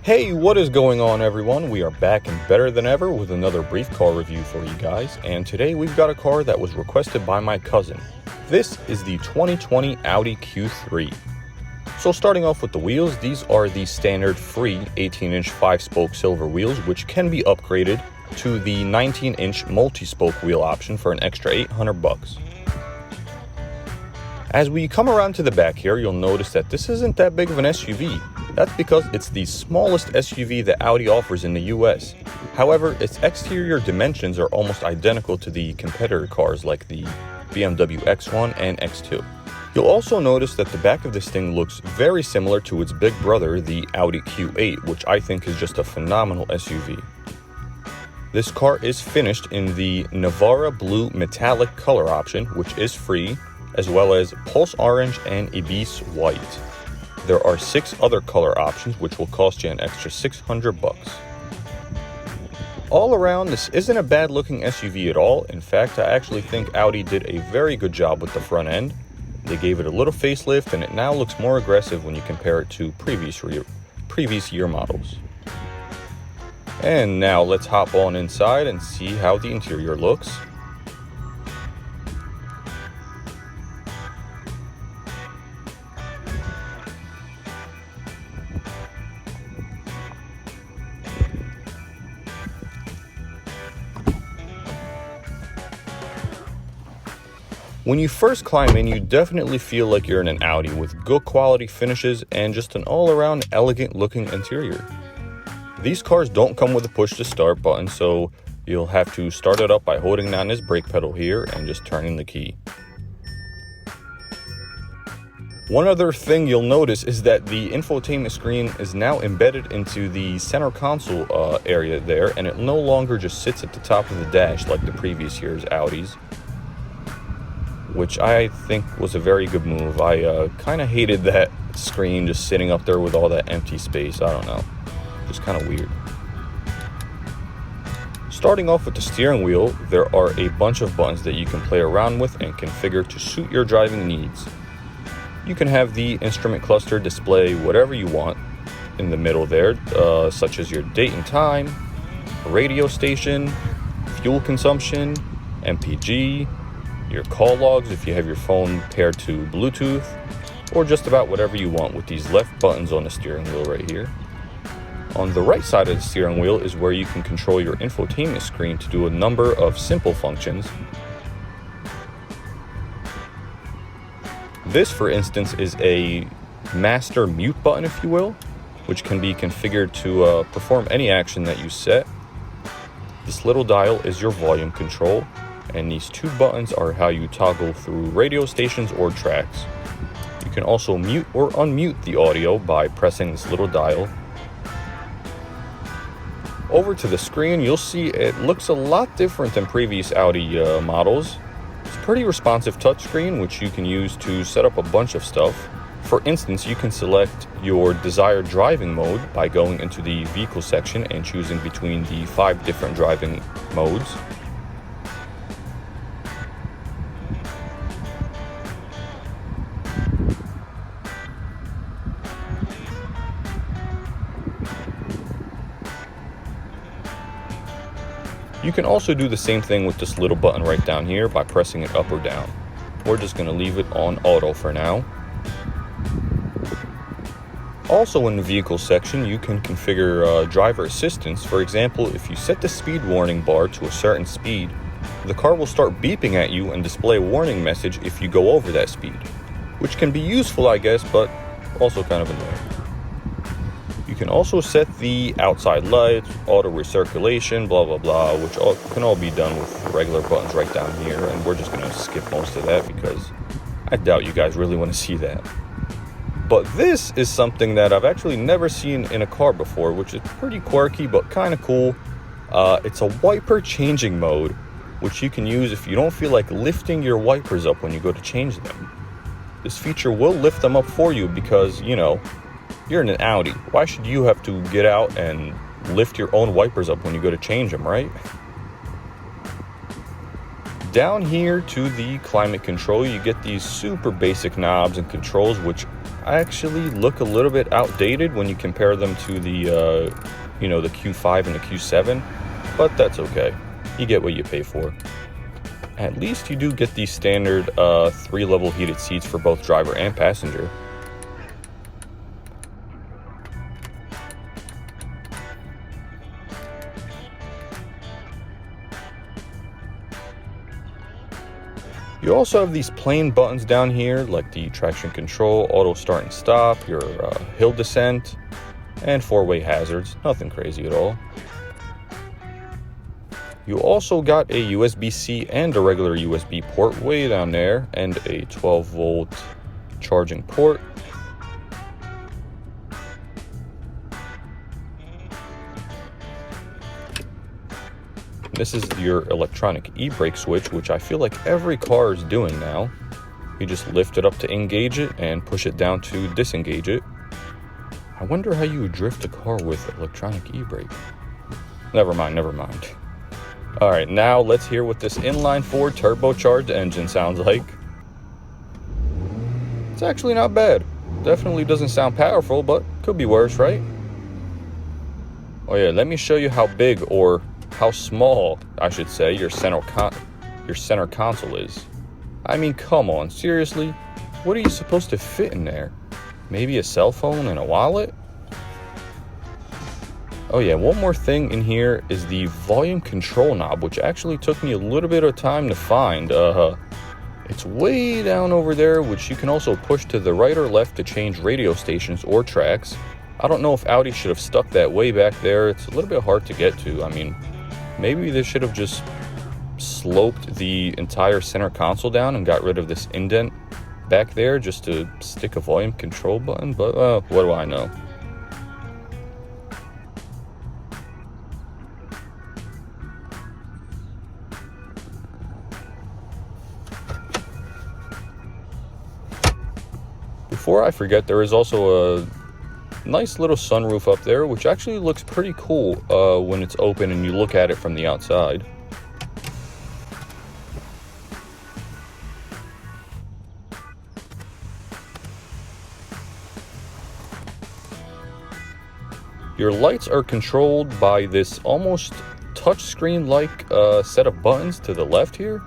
Hey, what is going on, everyone? We are back and better than ever with another brief car review for you guys, and today we've got a car that was requested by my cousin. This is the 2020 Audi Q3. So starting off with the wheels, these are the standard free 18-inch 5-spoke silver wheels, which can be upgraded to the 19-inch multi-spoke wheel option for an extra $800. As we come around to the back here, you'll notice that this isn't that big of an SUV. That's because it's the smallest SUV that Audi offers in the US. However, its exterior dimensions are almost identical to the competitor cars like the BMW X1 and X2. You'll also notice that the back of this thing looks very similar to its big brother, the Audi Q8, which I think is just a phenomenal SUV. This car is finished in the Navara Blue metallic color option, which is free, as well as Pulse Orange and Ibis White. There are 6 other color options, which will cost you an extra $600. All around, this isn't a bad looking SUV at all. In fact, I actually think Audi did a very good job with the front end. They gave it a little facelift, and it now looks more aggressive when you compare it to previous year models. And now let's hop on inside and see how the interior looks. When you first climb in, you definitely feel like you're in an Audi with good quality finishes and just an all-around elegant looking interior. These cars don't come with a push to start button, so you'll have to start it up by holding down this brake pedal here and just turning the key. One other thing you'll notice is that the infotainment screen is now embedded into the center console area there, and it no longer just sits at the top of the dash like the previous year's Audis, which I think was a very good move. I kind of hated that screen just sitting up there with all that empty space. I don't know, just kind of weird. Starting off with the steering wheel, there are a bunch of buttons that you can play around with and configure to suit your driving needs. You can have the instrument cluster display whatever you want in the middle there, such as your date and time, radio station, fuel consumption, MPG, your call logs if you have your phone paired to Bluetooth, or just about whatever you want with these left buttons on the steering wheel right here. On the right side of the steering wheel is where you can control your infotainment screen to do a number of simple functions. This, for instance, is a master mute button, if you will, which can be configured to perform any action that you set. This little dial is your volume control, and these 2 buttons are how you toggle through radio stations or tracks. You can also mute or unmute the audio by pressing this little dial. Over to the screen, you'll see it looks a lot different than previous Audi models. It's a pretty responsive touchscreen, which you can use to set up a bunch of stuff. For instance, you can select your desired driving mode by going into the vehicle section and choosing between the 5 different driving modes. You can also do the same thing with this little button right down here by pressing it up or down. We're just going to leave it on auto for now. Also in the vehicle section, you can configure driver assistance. For example, if you set the speed warning bar to a certain speed, the car will start beeping at you and display a warning message if you go over that speed, which can be useful, I guess, but also kind of annoying. You can also set the outside lights, auto recirculation, blah blah blah, which can all be done with regular buttons right down here, and we're just going to skip most of that because I doubt you guys really want to see that. But this is something that I've actually never seen in a car before, which is pretty quirky but kind of cool. It's a wiper changing mode, which you can use if you don't feel like lifting your wipers up when you go to change them. This feature will lift them up for you because, you know, you're in an Audi. Why should you have to get out and lift your own wipers up when you go to change them, right? Down here to the climate control, you get these super basic knobs and controls, which actually look a little bit outdated when you compare them to the, the Q5 and the Q7, but that's okay. You get what you pay for. At least you do get the standard 3-level heated seats for both driver and passenger. You also have these plain buttons down here, like the traction control, auto start and stop, your hill descent, and 4-way hazards. Nothing crazy at all. You also got a USB-C and a regular USB port way down there, and a 12-volt charging port. This is your electronic e-brake switch, which I feel like every car is doing now. You just lift it up to engage it and push it down to disengage it. I wonder how you would drift a car with electronic e-brake. Never mind. Alright, now let's hear what this inline-4 turbocharged engine sounds like. It's actually not bad. Definitely doesn't sound powerful, but could be worse, right? Oh yeah, let me show you how big, or how small, I should say, your center console is. I mean, come on, seriously? What are you supposed to fit in there? Maybe a cell phone and a wallet? Oh yeah, one more thing in here is the volume control knob, which actually took me a little bit of time to find. It's way down over there, which you can also push to the right or left to change radio stations or tracks. I don't know if Audi should have stuck that way back there. It's a little bit hard to get to. I mean, maybe they should have just sloped the entire center console down and got rid of this indent back there just to stick a volume control button, but what do I know? Before I forget, there is also a nice little sunroof up there, which actually looks pretty cool when it's open and you look at it from the outside. Your lights are controlled by this almost touchscreen-like set of buttons to the left here.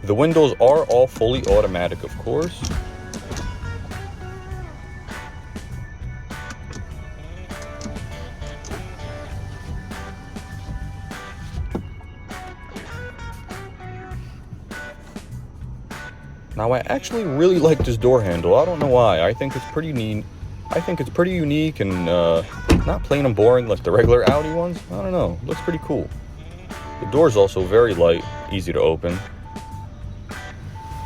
The windows are all fully automatic, of course. Now, I actually really like this door handle. I don't know why. I think it's pretty neat. I think it's pretty unique and not plain and boring like the regular Audi ones. I don't know. Looks pretty cool. The door's also very light, easy to open.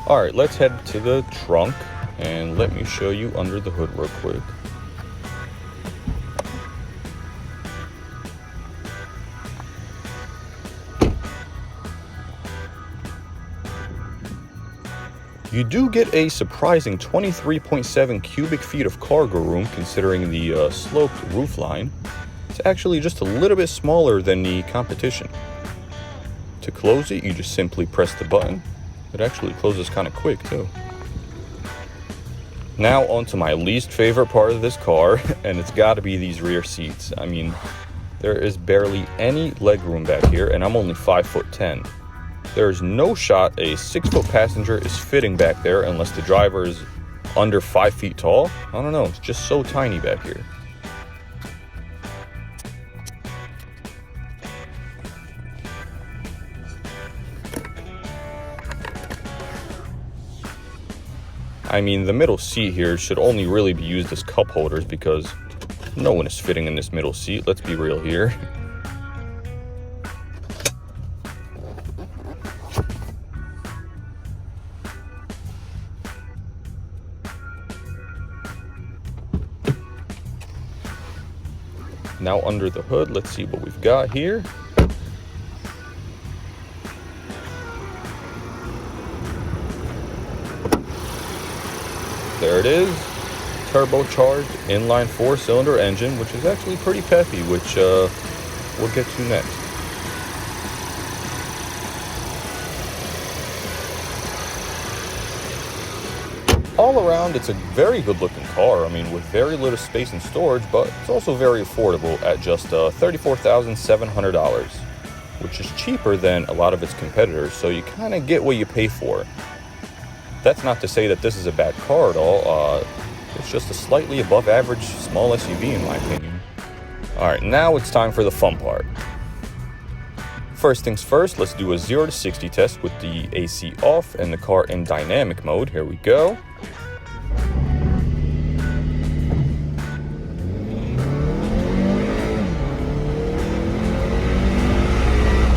Alright, let's head to the trunk and let me show you under the hood real quick. You do get a surprising 23.7 cubic feet of cargo room considering the sloped roofline. It's actually just a little bit smaller than the competition. To close it, you just simply press the button. It actually closes kind of quick too. Now onto my least favorite part of this car, and it's got to be these rear seats. I mean, there is barely any legroom back here, and I'm only 5'10". There's no shot a 6-foot passenger is fitting back there unless the driver is under 5 feet tall. I don't know, it's just so tiny back here. I mean, the middle seat here should only really be used as cup holders because no one is fitting in this middle seat. Let's be real here. Now under the hood, let's see what we've got here. there it is. Turbocharged inline 4-cylinder engine, which is actually pretty peppy, which we'll get to next. All around, it's a very good looking car. I mean, with very little space and storage, but it's also very affordable at just $34,700, which is cheaper than a lot of its competitors, so you kind of get what you pay for. That's not to say that this is a bad car at all. It's just a slightly above average small SUV in my opinion. Alright, now it's time for the fun part. First things first, let's do a 0 to 60 test with the AC off and the car in dynamic mode. Here we go.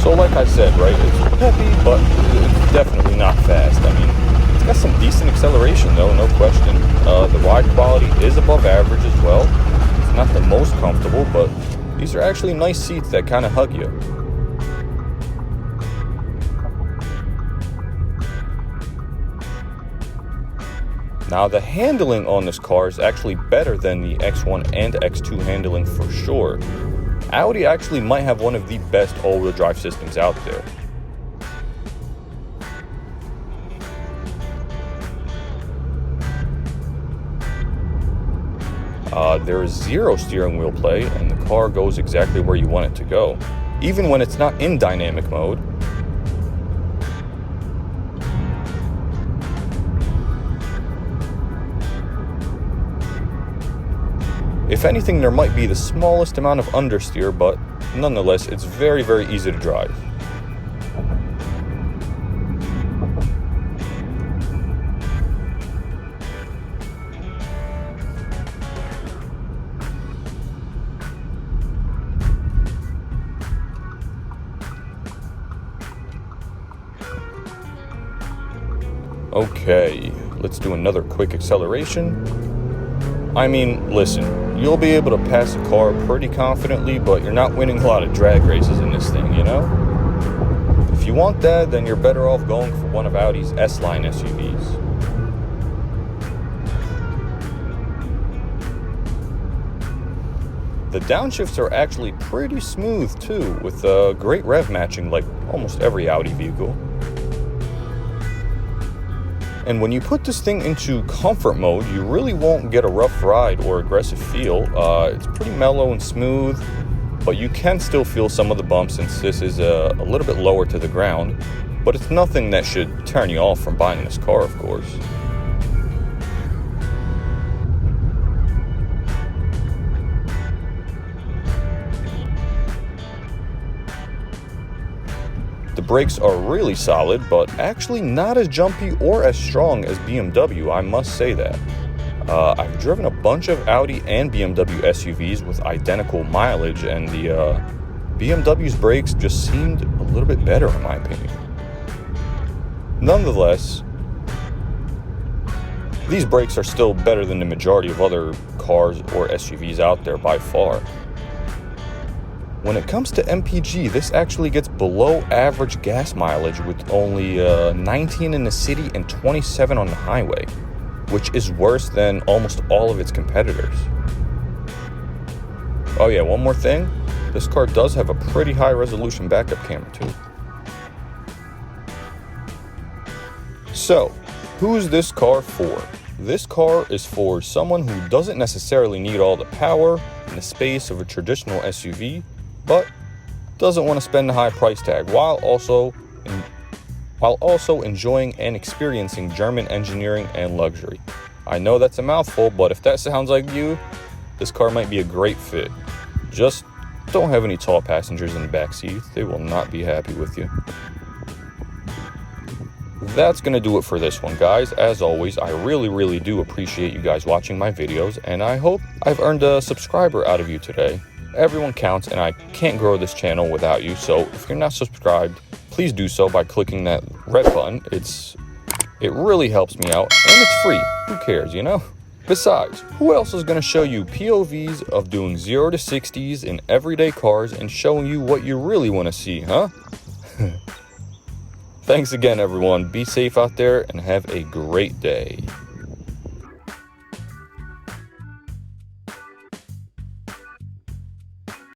So like I said, right, it's peppy, but it's definitely not fast. I mean, it's got some decent acceleration though, no question. The ride quality is above average as well. It's not the most comfortable, but these are actually nice seats that kind of hug you. Now the handling on this car is actually better than the X1 and X2 handling for sure. Audi actually might have one of the best all-wheel drive systems out there. There is zero steering wheel play, and the car goes exactly where you want it to go, even when it's not in dynamic mode. If anything, there might be the smallest amount of understeer, but nonetheless, it's very, very easy to drive. Okay, let's do another quick acceleration. I mean, listen, you'll be able to pass a car pretty confidently, but you're not winning a lot of drag races in this thing, you know? If you want that, then you're better off going for one of Audi's S-Line SUVs. The downshifts are actually pretty smooth too, with great rev matching like almost every Audi vehicle. And when you put this thing into comfort mode, you really won't get a rough ride or aggressive feel. It's pretty mellow and smooth, but you can still feel some of the bumps since this is a little bit lower to the ground. But it's nothing that should turn you off from buying this car, of course. The brakes are really solid, but actually not as jumpy or as strong as BMW, I must say that. I've driven a bunch of Audi and BMW SUVs with identical mileage, and the BMW's brakes just seemed a little bit better in my opinion. Nonetheless, these brakes are still better than the majority of other cars or SUVs out there by far. When it comes to MPG, this actually gets below average gas mileage with only 19 in the city and 27 on the highway, which is worse than almost all of its competitors. Oh yeah, one more thing. This car does have a pretty high resolution backup camera too. So, who's this car for? This car is for someone who doesn't necessarily need all the power and the space of a traditional SUV, but doesn't want to spend the high price tag while also enjoying and experiencing German engineering and luxury. I know that's a mouthful, but if that sounds like you, this car might be a great fit. Just don't have any tall passengers in the back seat. They will not be happy with you. That's going to do it for this one, guys. As always, I really do appreciate you guys watching my videos, and I hope I've earned a subscriber out of you today. Everyone counts, and I can't grow this channel without you, so if you're not subscribed, please do so by clicking that red button. It really helps me out, and it's free. Who cares, you know? Besides, who else is going to show you POVs of doing 0 to 60s in everyday cars and showing you what you really want to see, huh? Thanks again, everyone. Be safe out there and have a great day.